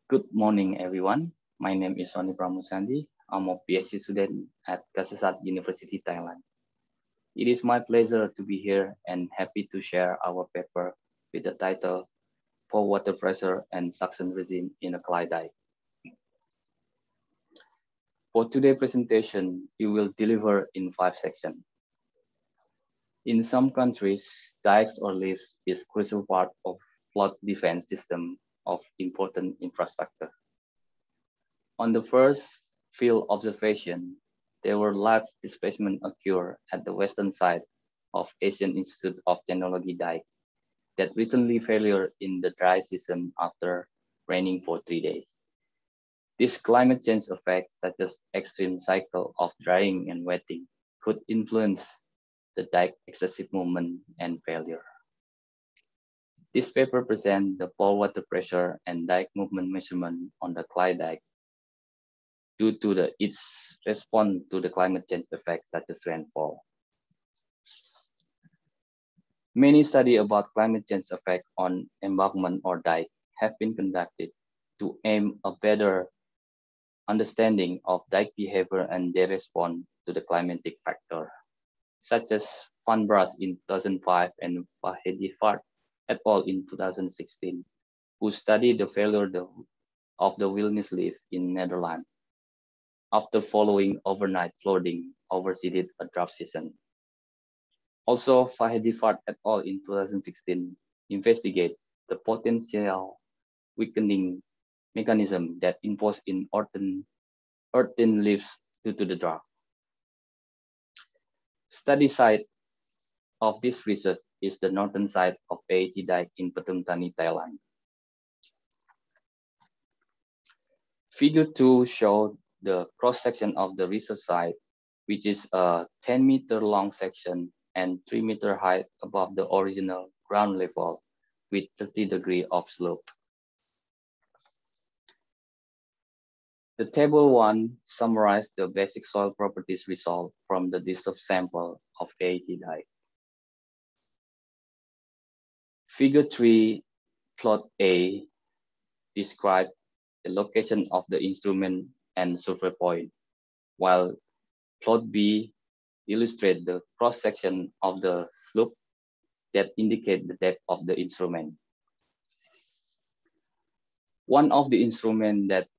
Good morning, everyone. My name is Pramusandi. I'm a PhD student at Kasetsart University, Thailand. It is my pleasure to be here and happy to share our paper with the title Pore-Water Pressure and Suction Regime in a Clay Dike. For today's presentation, we will deliver in 5 sections. In some countries, dikes or lifts is crucial part of flood defense system of important infrastructure. On the first field observation, there were large displacement occur at the western side of Asian Institute of Technology Dyke that recently failure in the dry season after raining for 3 days. This climate change effects such as extreme cycle of drying and wetting could influence the dike excessive movement and failure. This paper presents the pore water pressure and dike movement measurement on the clay dike due to its response to the climate change effects such as rainfall. Many studies about climate change effect on embankment or dike have been conducted to aim a better understanding of dike behavior and their response to the climatic factor, such as Van Bras in 2005 and Vahedifart et al. In 2016, who studied the failure of the wilderness leaf in Netherlands after following overnight flooding overseeded a drought season. Also, Vahedifart et al. In 2016 investigate the potential weakening mechanism that imposed in earthen leaves due to the drought. Study site of this research is the northern side of AET Dyke in Pathum Thani, Thailand. Figure 2 shows the cross-section of the research site, which is a 10-meter long section and 3-meter height above the original ground level with 30 degrees of slope. The table 1 summarizes the basic soil properties result from the disturbed sample of AET Dyke. Figure 3, plot A, describes the location of the instrument and survey point, while plot B illustrates the cross-section of the slope that indicate the depth of the instrument. One of the instruments that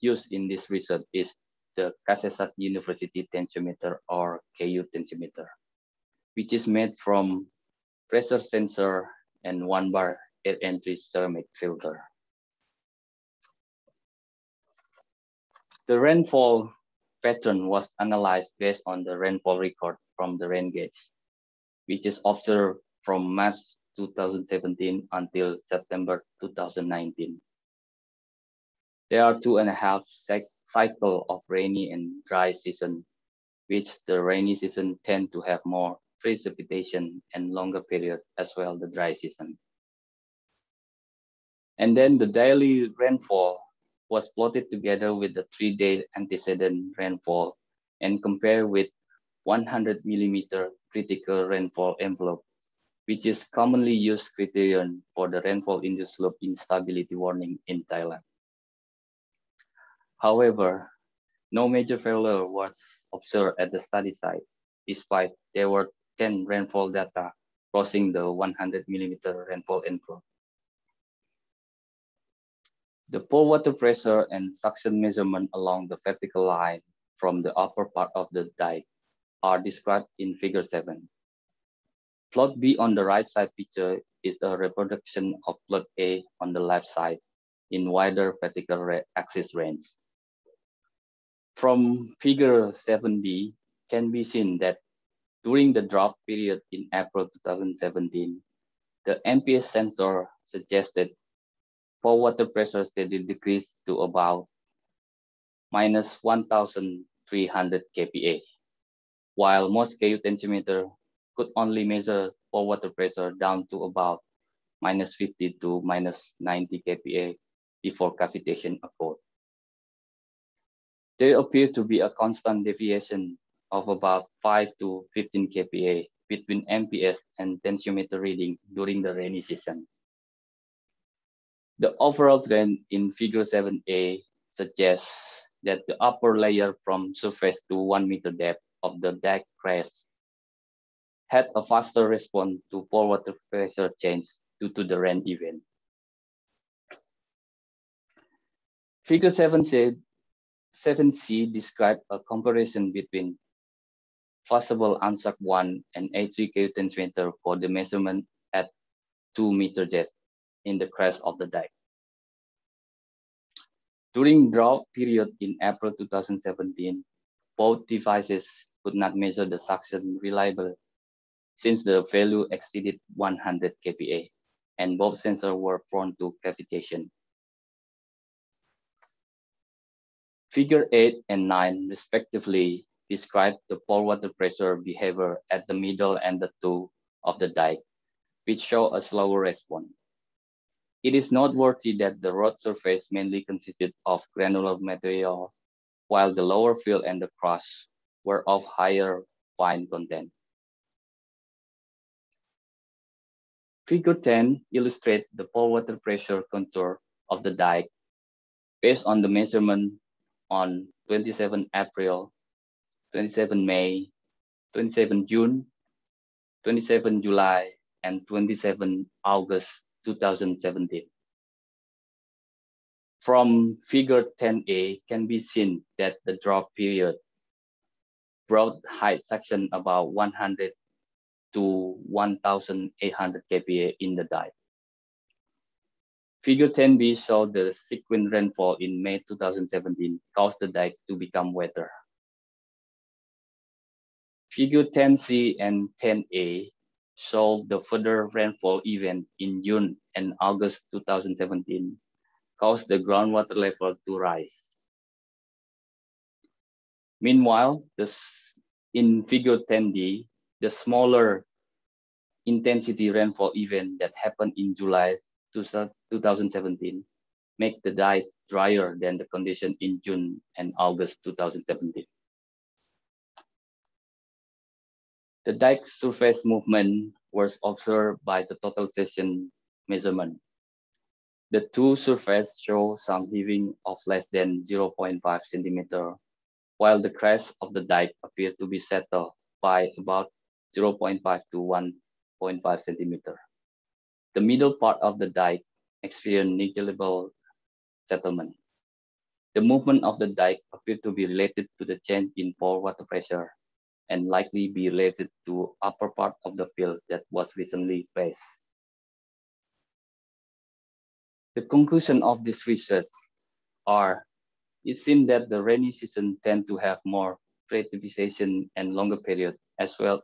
used in this research is the Kasetsart University tensiometer or KU tensiometer, which is made from pressure sensor and 1-bar air entry ceramic filter. The rainfall pattern was analyzed based on the rainfall record from the rain gauge, which is observed from March 2017 until September 2019. There are 2.5 cycles of rainy and dry season, which the rainy season tend to have more precipitation and longer period as well the dry season. And then the daily rainfall was plotted together with the 3-day antecedent rainfall and compared with 100 millimeter critical rainfall envelope, which is commonly used criterion for the rainfall-induced slope instability warning in Thailand. However, no major failure was observed at the study site, despite there were 10 rainfall data crossing the 100 millimeter rainfall envelope. The pore water pressure and suction measurement along the vertical line from the upper part of the dike are described in figure 7. Plot B on the right side picture is a reproduction of plot A on the left side in wider vertical axis range. From figure 7B can be seen that during the drought period in April 2017, the MPS sensor suggested pore water pressure steadily decreased to about minus 1,300 kPa, while most KU tensiometer could only measure pore water pressure down to about minus 50 to minus 90 kPa before cavitation occurred. There appeared to be a constant deviation of about 5 to 15 kPa between MPS and tensiometer reading during the rainy season. The overall trend in figure 7a suggests that the upper layer from surface to 1 meter depth of the dike crest had a faster response to pore water pressure change due to the rain event. Figure 7C describes a comparison between possible ANSAC 1 and A3 K10 for the measurement at 2 meter depth in the crest of the dike. During drought period in April 2017, both devices could not measure the suction reliably since the value exceeded 100 kPa and both sensors were prone to cavitation. Figure 8 and 9 respectively describe the pore water pressure behavior at the middle and the toe of the dike, which show a slower response. It is noteworthy that the road surface mainly consisted of granular material, while the lower fill and the crust were of higher fine content. Figure 10 illustrates the pore water pressure contour of the dike based on the measurement on 27 April, 27 May, 27 June, 27 July, and 27 August 2017. From figure 10a can be seen that the drought period brought height suction about 100 to 1,800 kPa in the dike. Figure 10b showed the sequential rainfall in May 2017 caused the dike to become wetter. Figure 10c and 10a showed the further rainfall event in June and August 2017 caused the groundwater level to rise. Meanwhile, in figure 10d, the smaller intensity rainfall event that happened in July 2017 make the dike drier than the condition in June and August 2017. The dike surface movement was observed by the total section measurement. The two surfaces show some heaving of less than 0.5 centimeter, while the crest of the dike appeared to be settled by about 0.5 to 1.5 centimeter. The middle part of the dike experienced negligible settlement. The movement of the dike appeared to be related to the change in pore water pressure and likely be related to upper part of the field that was recently placed. The conclusion of this research are, it seems that the rainy season tend to have more precipitation and longer period as well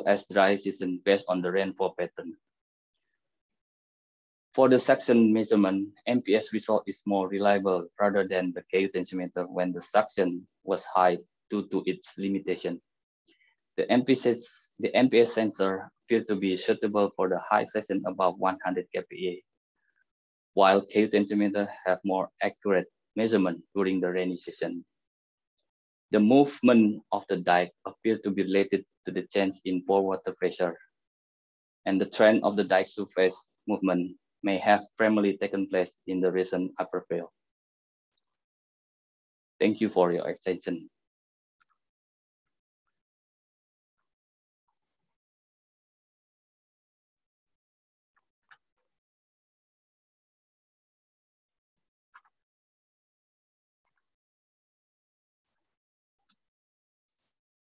as dry season based on the rainfall pattern. For the suction measurement, MPS result is more reliable rather than the KU tensiometer when the suction was high due to its limitation. The MPS sensor appears to be suitable for the high section above 100 kPa, while KU tensiometer have more accurate measurement during the rainy season. The movement of the dike appears to be related to the change in pore water pressure, and the trend of the dike surface movement may have primarily taken place in the recent upper fill. Thank you for your attention.